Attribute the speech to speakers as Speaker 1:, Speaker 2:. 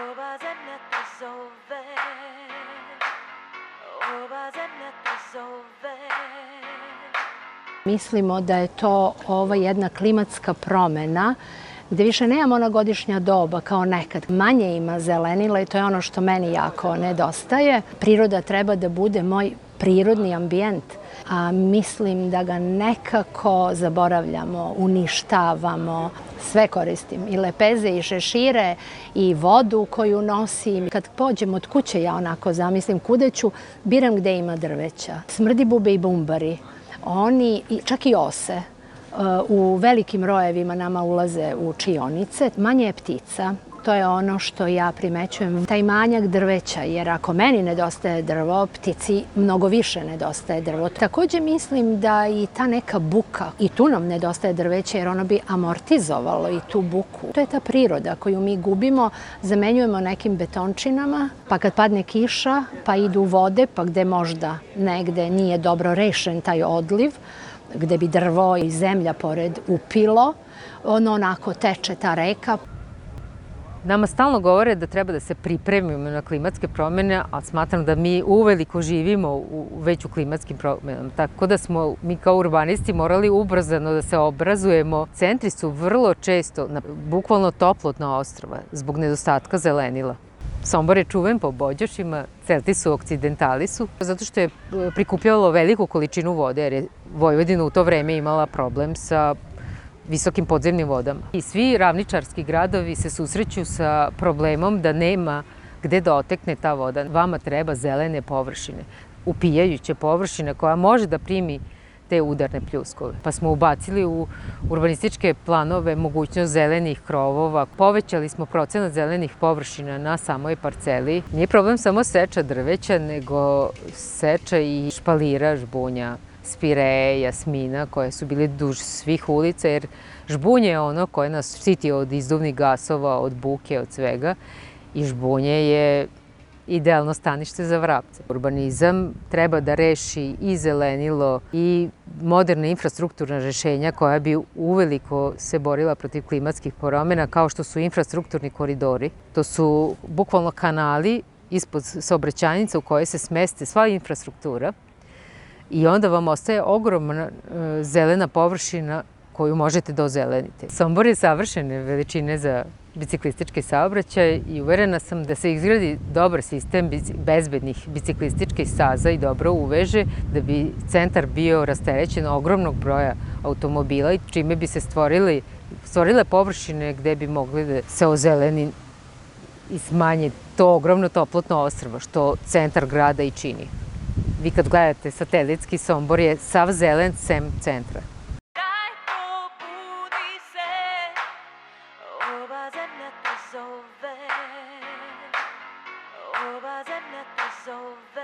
Speaker 1: Ova zemlja te zove, ova zemlja te zove.
Speaker 2: Mislimo da je to ova jedna klimatska promena gde više nemamo ona godišnja doba kao nekad. Manje ima zelenila i to je ono što meni jako nedostaje. Priroda treba da bude moj prirodni ambijent, a mislim da ga nekako zaboravljamo, uništavamo. Sve koristim, i lepeze, i šešire, i vodu koju nosim. Kad pođem od kuće, ja onako zamislim kuda ću, biram gde ima drveća. Smrdi bube i bumbari. Oni, čak i ose, u velikim rojevima nama ulaze u čionice. Manje je ptica. To je ono što ja primećujem, taj manjak drveća, jer ako meni nedostaje drvo, ptici mnogo više nedostaje drvo. Takođe mislim da i ta neka buka, i tu nam nedostaje drveća jer ono bi amortizovalo i tu buku. To je ta priroda koju mi gubimo, zamenjujemo nekim betončinama, pa kad padne kiša, pa idu vode, pa gde možda negde nije dobro rešen taj odliv, gde bi drvo i zemlja pored upilo, ono onako teče ta reka.
Speaker 3: Nama stalno govore da treba da se pripremimo na klimatske promjene, a smatram da mi uveliko živimo već u klimatskim promjenama. Tako da smo mi kao urbanisti morali ubrzano da se obrazujemo. Centri su vrlo često bukvalno toplotna ostrva zbog nedostatka zelenila. Sombor je čuven po bođošima, Celtisu occidentalisu, zato što je prikupljalo veliku količinu vode, jer je Vojvodina u to vreme imala problem sa visokim podzemnim vodama. I svi ravničarski gradovi se susreću sa problemom da nema gde da otekne ta voda. Vama treba zelene površine, upijajuće površine koja može da primi te udarne pljuskove. Pa smo ubacili u urbanističke planove mogućnost zelenih krovova. Povećali smo procenat zelenih površina na samoj parceli. Nije problem samo seča drveća, nego seča i špalira, žbunja, spireje, jasmina, koje su bili duž svih ulica, jer žbunje je ono koje nas štiti od izduvnih gasova, od buke, od svega. I žbunje je idealno stanište za vrapce. Urbanizam treba da reši i zelenilo i moderna infrastrukturna rešenja koja bi uveliko se borila protiv klimatskih promjena, kao što su infrastrukturni koridori. To su bukvalno kanali ispod saobraćajnica u koje se smeste sva infrastruktura. I onda vam ostaje ogromna zelena površina koju možete da ozelenite. Sombor je savršene veličine za biciklistički saobraćaj i uverena sam da se izgradi dobar sistem bezbednih biciklističkih staza i dobro uveže, da bi centar bio rasterećen ogromnog broja automobila i čime bi se stvorile površine gde bi mogli da se ozeleni i smanje to ogromno toplotno ostrvo što centar grada i čini. Vi kad gledate satelitski, Sombor je sav zelen sem centra.
Speaker 1: Daj probudi se, ova zemlja te zove, ova zemlja te zove.